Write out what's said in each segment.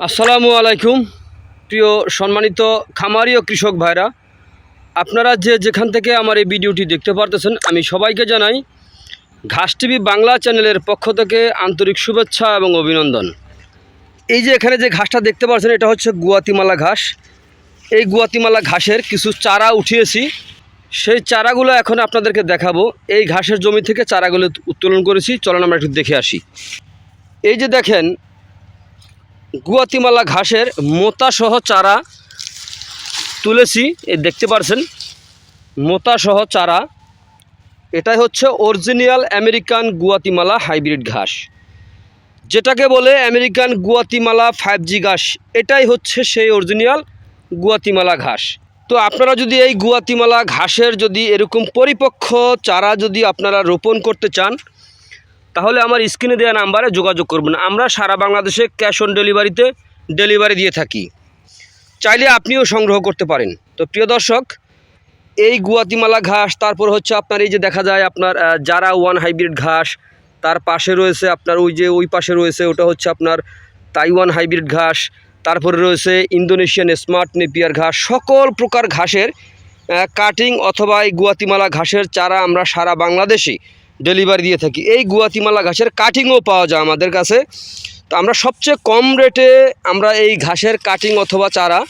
আসসালামু আলাইকুম প্রিয় সম্মানিত খামারি ও কৃষক ভাইরা, আপনারা যেখান থেকে আমার এই ভিডিওটি দেখতে পারতেছেন, আমি সবাইকে জানাই ঘাস টিভি বাংলা চ্যানেলের পক্ষ থেকে আন্তরিক শুভেচ্ছা এবং অভিনন্দন। এই যে এখানে যে ঘাসটা দেখতে পাচ্ছেন, এটা হচ্ছে গুয়াতিমালা ঘাস। এই গুয়াতিমালা ঘাসের কিছু চারা উঠিয়েছি, সেই চারাগুলো এখন আপনাদেরকে দেখাবো। এই ঘাসের জমি থেকে চারাগুলো উত্তোলন করেছি, চলুন আমরা একটু দেখে আসি। এই যে দেখেন, গুয়াতিমালা ঘাসের মোতাসহ চারা তুলেছি, এই দেখতে পাচ্ছেন মোতাসহ চারা। এটাই হচ্ছে অরিজিনাল আমেরিকান গুয়াতিমালা হাইব্রিড ঘাস, যেটাকে বলে আমেরিকান গুয়াতিমালা 5G ঘাস। এটাই হচ্ছে সেই অরিজিনাল গুয়াতিমালা ঘাস। তো আপনারা যদি এই গুয়াতিমালা ঘাসের যদি এরকম পরিপক্ক চারা যদি আপনারা রোপণ করতে চান, তাহলে আমার স্ক্রিনে দেওয়া নাম্বারে যোগাযোগ করবেন। আমরা সারা বাংলাদেশে ক্যাশ অন ডেলিভারি দিয়ে থাকি, চাইলে আপনিও সংগ্রহ করতে পারেন। তো প্রিয় দর্শক, এই গুয়াতিমালা ঘাস, তারপর হচ্ছে আপনার এই যে দেখা যায় আপনার জারা 1 হাইব্রিড ঘাস, তার পাশে রয়েছে আপনার ওই পাশে রয়েছে ওটা হচ্ছে আপনার তাইওয়ান হাইব্রিড ঘাস, তারপরে রয়েছে ইন্দোনেশিয়ান স্মার্ট নেপিয়ার ঘাস। সকল প্রকার ঘাসের কাটিং অথবা এই গুয়াতিমালা ঘাসের চারা আমরা সারা বাংলাদেশে ডেলিভারি দিয়ে থাকি। এই গুয়াতিমালা ঘাসের কাটিংও পাওয়া যায় আমাদের কাছে। তো আমরা সবচেয়ে কম রেটে আমরা এই ঘাসের কাটিং অথবা চারা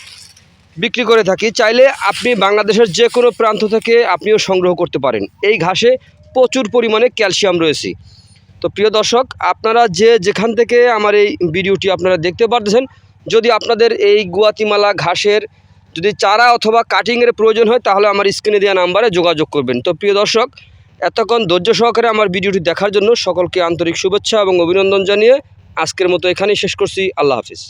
বিক্রি করে থাকি। চাইলে আপনি বাংলাদেশের যে কোনো প্রান্ত থেকে আপনিও সংগ্রহ করতে পারেন। এই ঘাসে প্রচুর পরিমাণে ক্যালসিয়াম রয়েছে। তো প্রিয় দর্শক, আপনারা যেখান থেকে আমার এই ভিডিওটি আপনারা দেখতে পারতেছেন, যদি আপনাদের এই গুয়াতিমালা ঘাসের যদি চারা অথবা কাটিংয়ের প্রয়োজন হয়, তাহলে আমার স্ক্রিনে দেওয়া নাম্বারে যোগাযোগ করবেন। তো প্রিয় দর্শক, এতক্ষণ ধৈর্য সহকারে আমার ভিডিওটি দেখার জন্য সকলকে আন্তরিক শুভেচ্ছা এবং অভিনন্দন জানিয়ে আজকের মতো এখানেই শেষ করছি। আল্লাহ হাফিজ।